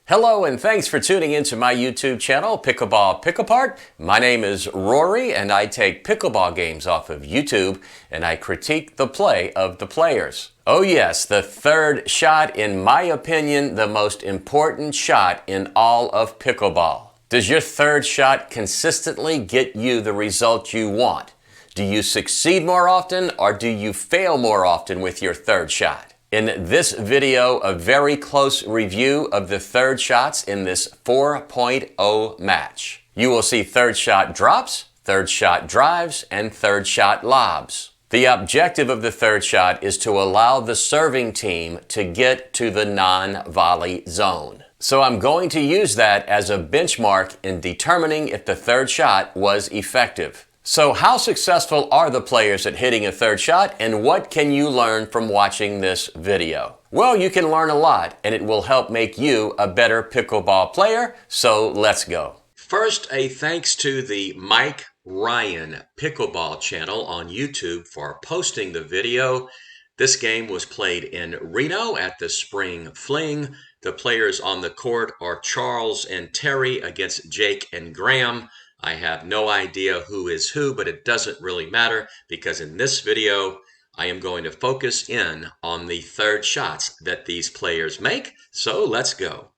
Hello and thanks for tuning into my YouTube channel, Pickleball Pick Apart. My name is Rory and I take pickleball games off of YouTube and I critique the play of the players. Oh yes, the third shot, in my opinion, the most important shot in all of pickleball. Does your third shot consistently get you the result you want? Do you succeed more often or do you fail more often with your third shot? In this video, a very close review of the third shots in this 4.0 match. You will see third shot drops, third shot drives, and third shot lobs. The objective of the third shot is to allow the serving team to get to the non-volley zone. So I'm going to use that as a benchmark in determining if the third shot was effective. So how successful are the players at hitting a third shot, and what can you learn from watching this video? Well, you can learn a lot, and it will help make you a better pickleball player, so let's go. First, a thanks to the Mike Ryan Pickleball channel on YouTube for posting the video. This game was played in Reno at the Spring Fling. The players on the court are Charles and Terry against Jake and Graham. I have no idea who is who, but it doesn't really matter because in this video, I am going to focus in on the third shots that these players make. So let's go.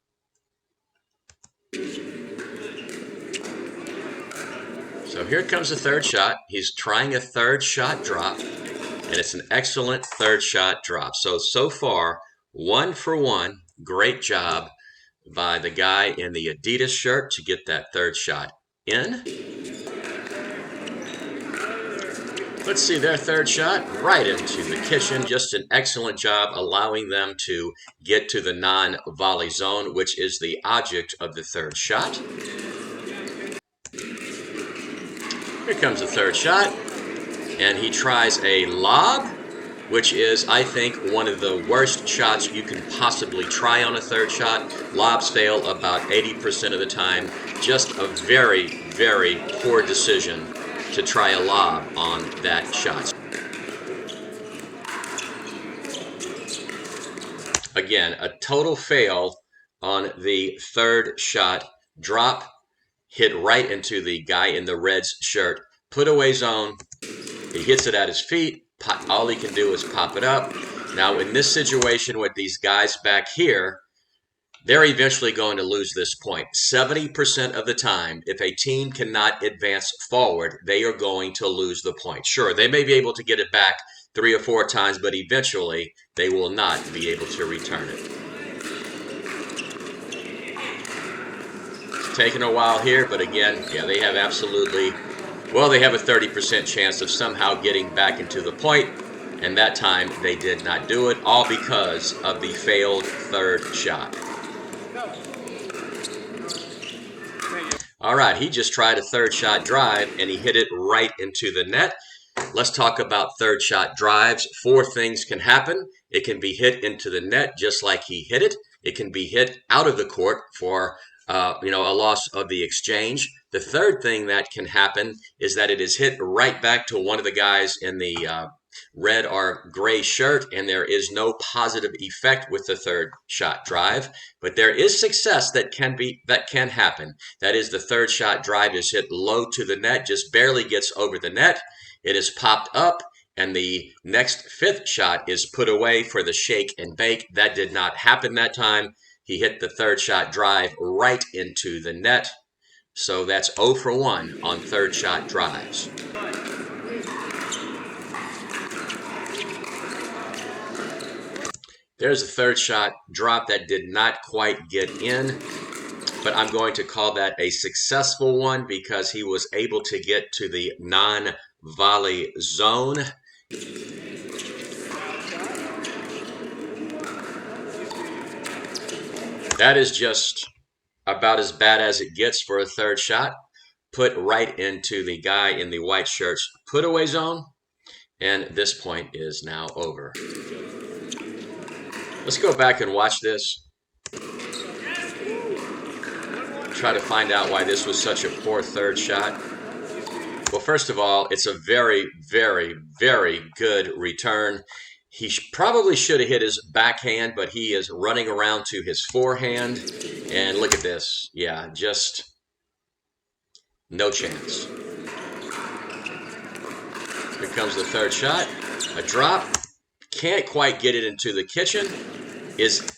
So here comes the third shot. He's trying a third shot drop, and it's an excellent third shot drop. So far, 1 for 1. Great job by the guy in the Adidas shirt to get that third shot in. Let's see their third shot right into the kitchen. Just an excellent job allowing them to get to the non-volley zone, which is the object of the third shot. Here comes the third shot, and he tries a lob, which is, I think, one of the worst shots you can possibly try on a third shot. Lobs fail about 80% of the time. Just a very, very poor decision to try a lob on that shot. Again, a total fail on the third shot. Drop, hit right into the guy in the Reds shirt. Put away zone. He hits it at his feet. All he can do is pop it up. Now, in this situation with these guys back here, they're eventually going to lose this point. 70% of the time, if a team cannot advance forward, they are going to lose the point. Sure, they may be able to get it back 3 or 4 times, but eventually they will not be able to return it. It's taking a while here, but again, yeah, they have absolutely... Well, they have a 30% chance of somehow getting back into the point, and that time they did not do it, all because of the failed third shot. All right, he just tried a third shot drive, and he hit it right into the net. Let's talk about third shot drives. 4 things can happen. It can be hit into the net just like he hit it. It can be hit out of the court for a loss of the exchange. The third thing that can happen is that it is hit right back to one of the guys in the red or gray shirt, and there is no positive effect with the third shot drive. But there is success that can happen. That is, the third shot drive is hit low to the net, just barely gets over the net. It is popped up, and the next 5th shot is put away for the shake and bake. That did not happen that time. He hit the third shot drive right into the net. So that's 0 for 1 on third shot drives. There's a third shot drop that did not quite get in, but I'm going to call that a successful one because he was able to get to the non-volley zone. That is just about as bad as it gets for a third shot. Put right into the guy in the white shirt's put away zone, and this point is now over. Let's go back and watch this. Try to find out why this was such a poor third shot. Well, first of all, it's a very, very, very good return. He probably should have hit his backhand, but he is running around to his forehand. And look at this. Yeah, just no chance. Here comes the third shot. A drop. Can't quite get it into the kitchen. Is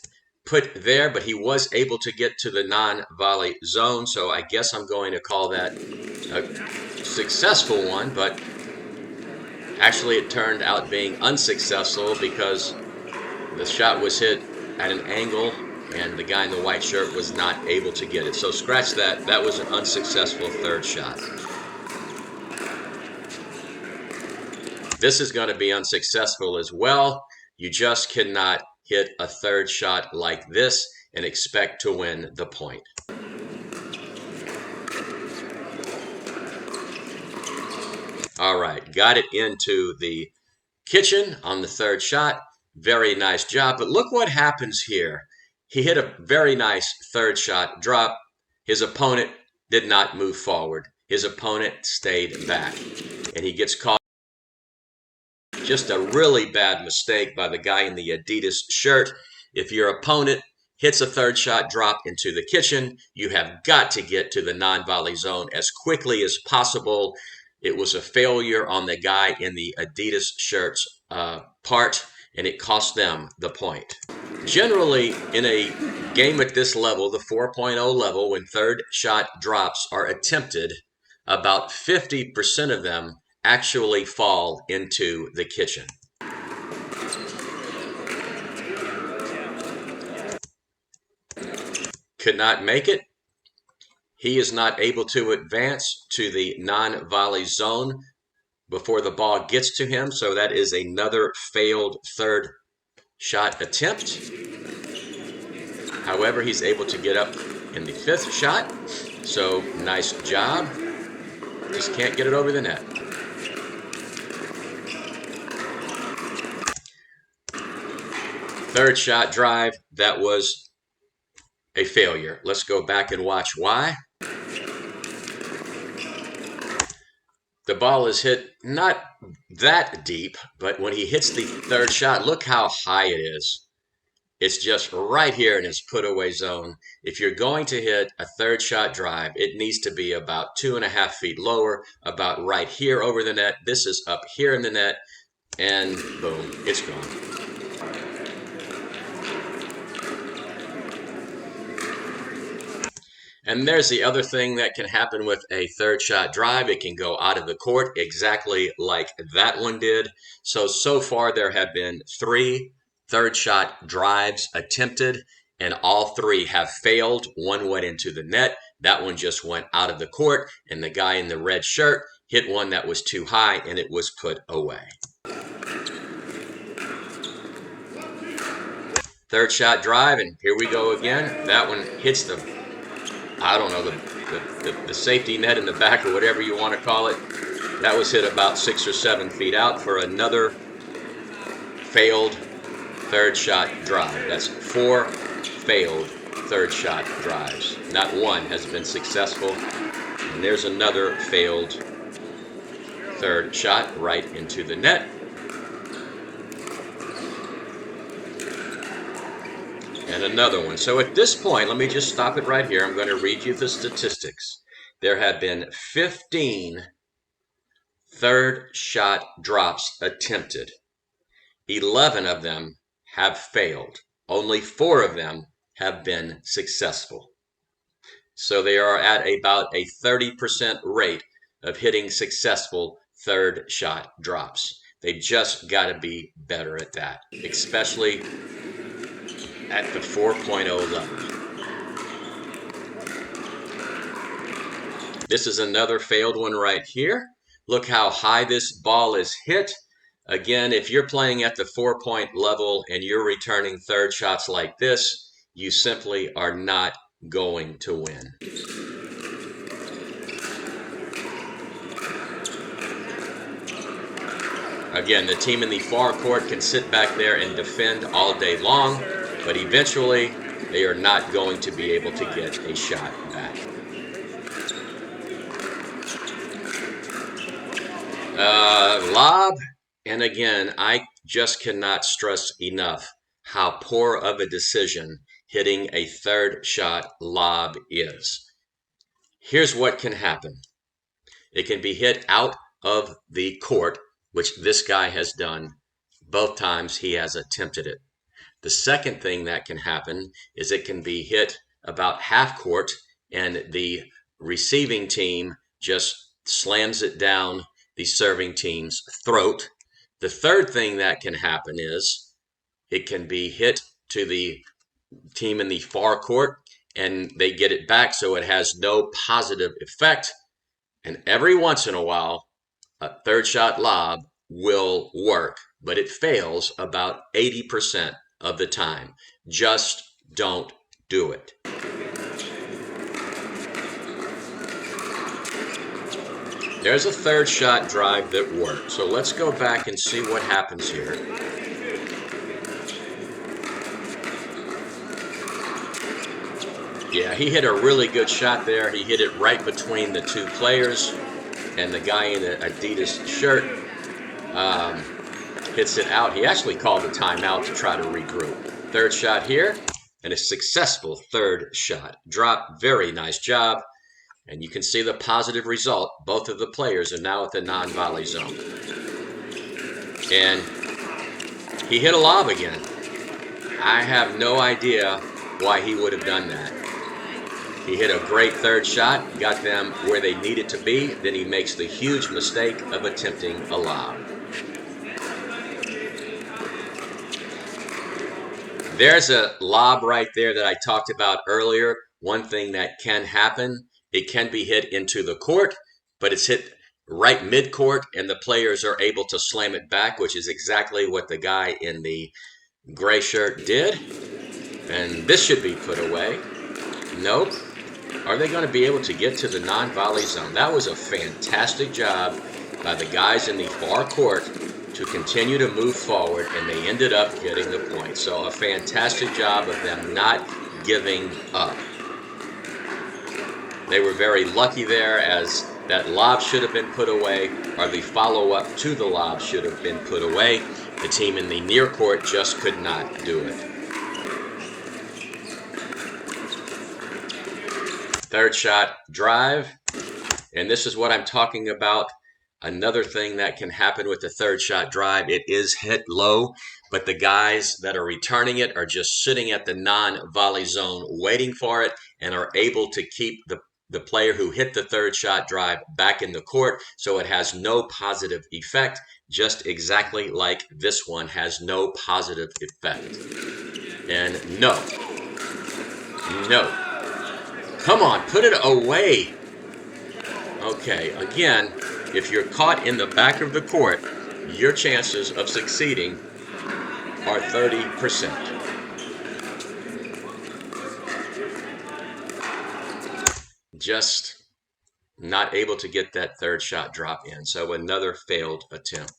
put there, but he was able to get to the non-volley zone, so I guess I'm going to call that a successful one, but actually it turned out being unsuccessful because the shot was hit at an angle and the guy in the white shirt was not able to get it. So scratch that. That was an unsuccessful third shot. This is going to be unsuccessful as well. You just cannot hit a third shot like this and expect to win the point. All right, got it into the kitchen on the third shot. Very nice job, but look what happens here. He hit a very nice third shot drop. His opponent did not move forward. His opponent stayed back, and he gets caught. Just a really bad mistake by the guy in the Adidas shirt. If your opponent hits a third shot drop into the kitchen, you have got to get to the non-volley zone as quickly as possible. It was a failure on the guy in the Adidas shirt's part, and it cost them the point. Generally, in a game at this level, the 4.0 level, when third shot drops are attempted, about 50% of them actually fall into the kitchen. Could not make it. He is not able to advance to the non-volley zone before the ball gets to him, so that is another failed third shot attempt. However, he's able to get up in the fifth shot, so nice job. Just can't get it over the net. Third shot drive, that was a failure. Let's go back and watch why. The ball is hit not that deep, but when he hits the third shot, look how high it is. It's just right here in his put-away zone. If you're going to hit a third shot drive, it needs to be about 2.5 feet lower, about right here over the net. This is up here in the net, and boom, it's gone. And there's the other thing that can happen with a third shot drive. It can go out of the court exactly like that one did. So far there have been 3 third shot drives attempted, and all 3 have failed. One went into the net. That one just went out of the court, and the guy in the red shirt hit one that was too high, and it was put away. Third shot drive, and here we go again. That one hits the, I don't know, the safety net in the back or whatever you want to call it. That was hit about 6 or 7 feet out for another failed third shot drive. That's 4 failed third shot drives. Not one has been successful. And there's another failed third shot right into the net. And another one. So at this point, let me just stop it right here. I'm going to read you the statistics. There have been 15 third shot drops attempted. 11 of them have failed. Only 4 of them have been successful. So they are at about a 30% rate of hitting successful third shot drops. They just got to be better at that, especially at the 4.0 level. This is another failed one right here. Look how high this ball is hit. Again, if you're playing at the 4-point level and you're returning third shots like this, you simply are not going to win. Again, the team in the far court can sit back there and defend all day long, but eventually they are not going to be able to get a shot back. Lob. And again, I just cannot stress enough how poor of a decision hitting a third shot lob is. Here's what can happen. It can be hit out of the court, which this guy has done both times he has attempted it. The second thing that can happen is it can be hit about half court and the receiving team just slams it down the serving team's throat. The third thing that can happen is it can be hit to the team in the far court and they get it back, so it has no positive effect. And every once in a while, a third shot lob will work, but it fails about 80% of the time. Just don't do it. There's a third shot drive that worked. So let's go back and see what happens here. Yeah, he hit a really good shot there. He hit it right between the two players, and the guy in the Adidas shirt hits it out. He actually called a timeout to try to regroup. Third shot here, and a successful third shot drop. Very nice job. And you can see the positive result. Both of the players are now at the non-volley zone. And he hit a lob again. I have no idea why he would have done that. He hit a great third shot, got them where they needed to be. Then he makes the huge mistake of attempting a lob. There's a lob right there that I talked about earlier. One thing that can happen, it can be hit into the court, but it's hit right mid-court, and the players are able to slam it back, which is exactly what the guy in the gray shirt did. And this should be put away. Nope. Are they going to be able to get to the non-volley zone? That was a fantastic job by the guys in the far court to continue to move forward, and they ended up getting the point. So a fantastic job of them not giving up. They were very lucky there, as that lob should have been put away, or the follow-up to the lob should have been put away. The team in the near court just could not do it. Third shot drive, and this is what I'm talking about. Another thing that can happen with the third shot drive, it is hit low, but the guys that are returning it are just sitting at the non-volley zone waiting for it and are able to keep the player who hit the third shot drive back in the court, so it has no positive effect, just exactly like this one has no positive effect. And no. Come on, put it away. Okay, again, if you're caught in the back of the court, your chances of succeeding are 30%. Just not able to get that third shot drop in. So another failed attempt.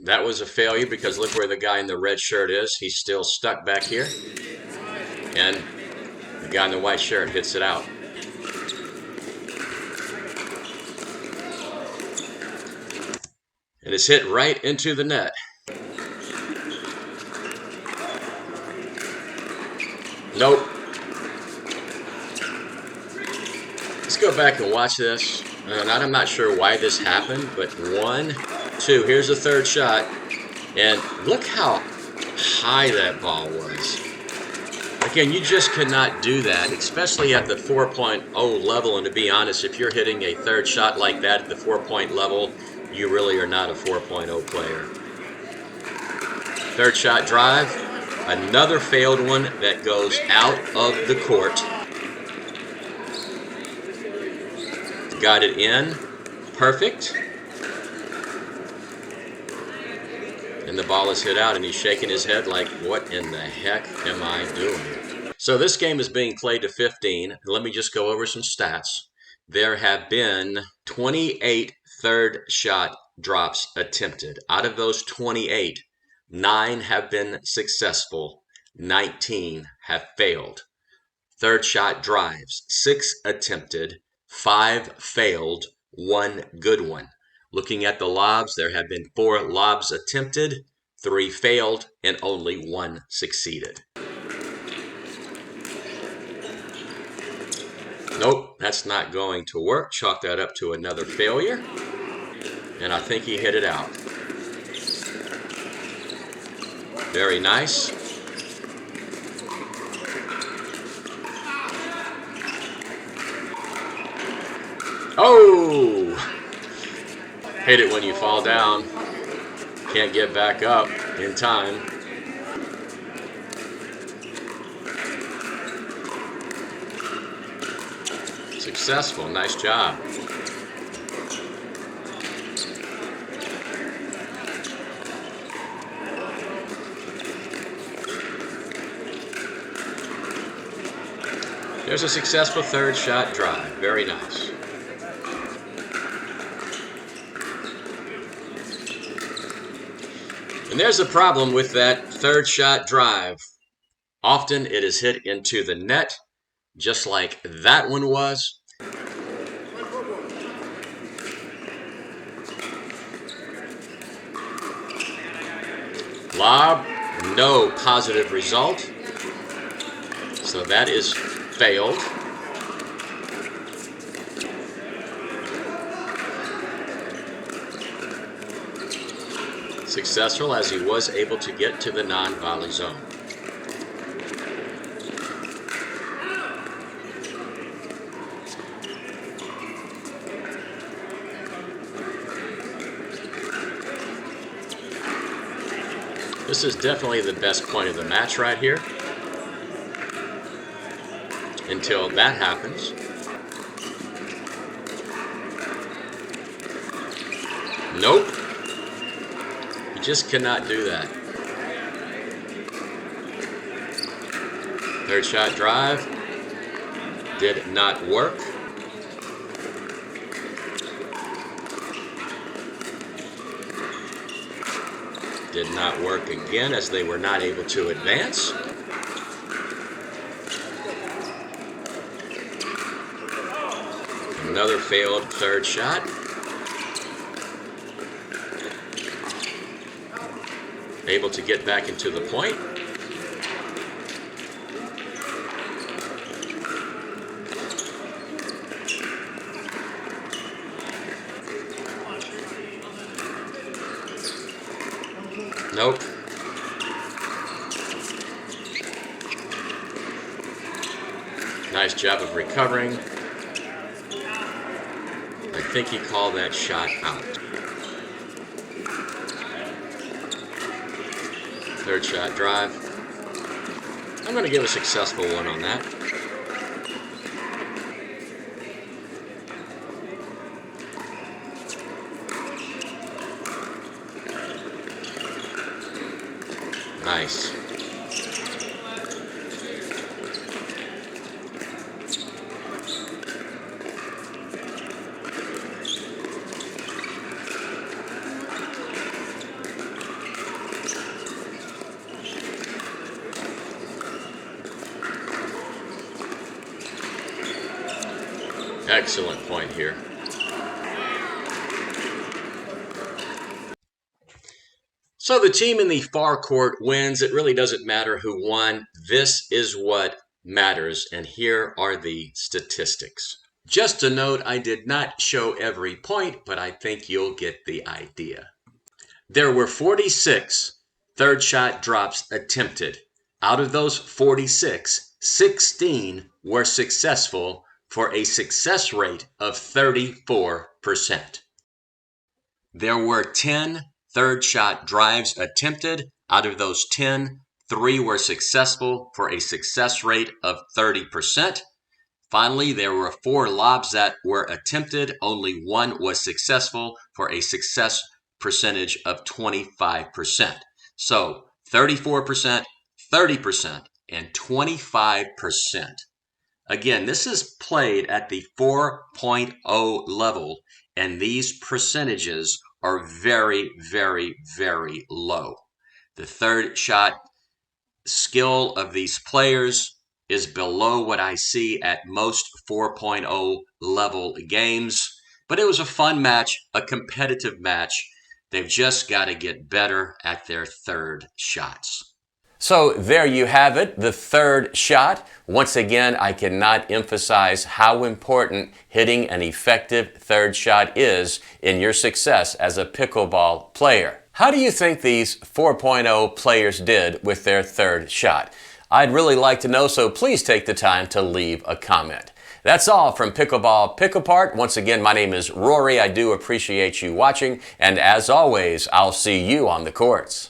That was a failure because look where the guy in the red shirt is. He's still stuck back here. And the guy in the white shirt hits it out. And it's hit right into the net. Nope. Let's go back and watch this. And I'm not sure why this happened, but 1, 2, here's the third shot. And look how high that ball was. Again, you just could not do that, especially at the 4.0 level. And to be honest, if you're hitting a third shot like that at the 4-point level, you really are not a 4.0 player. Third shot drive, another failed one that goes out of the court. Got it in, perfect. And the ball is hit out, and he's shaking his head like, what in the heck am I doing? So this game is being played to 15. Let me just go over some stats. There have been 28 third shot drops attempted. Out of those 28, 9 have been successful, 19 have failed. Third shot drives, 6 attempted, 5 failed, one good one. Looking at the lobs, there have been 4 lobs attempted, 3 failed, and only 1 succeeded. Nope, that's not going to work. Chalk that up to another failure. And I think he hit it out. Very nice. Oh! Hate it when you fall down. Can't get back up in time. Successful. Nice job. There's a successful third shot drive. Very nice. And there's a problem with that third shot drive. Often it is hit into the net, just like that one was. Lob, no positive result. So that is failed. Successful as he was able to get to the non-volley zone. This is definitely the best point of the match right here. Until that happens. Nope. You just cannot do that. Third shot drive did not work. Did not work again as they were not able to advance. Another failed third shot. Able to get back into the point. Nope. Nice job of recovering. I think he called that shot out. Third shot drive. I'm going to give a successful one on that. Nice. Excellent point here. So the team in the far court wins. It really doesn't matter who won. This is what matters. And here are the statistics. Just a note, I did not show every point, but I think you'll get the idea. There were 46 third shot drops attempted. Out of those 46, 16 were successful for a success rate of 34%. There were 10 third shot drives attempted. Out of those 10, 3 were successful for a success rate of 30%. Finally, there were 4 lobs that were attempted. Only 1 was successful for a success percentage of 25%. So 34%, 30%, and 25%. Again, this is played at the 4.0 level, and these percentages are very, very, very low. The third shot skill of these players is below what I see at most 4.0 level games. But it was a fun match, a competitive match. They've just got to get better at their third shots. So there you have it, the third shot. Once again, I cannot emphasize how important hitting an effective third shot is in your success as a pickleball player. How do you think these 4.0 players did with their third shot? I'd really like to know, so please take the time to leave a comment. That's all from Pickleball Pick Apart. Once again, my name is Rory. I do appreciate you watching, and as always, I'll see you on the courts.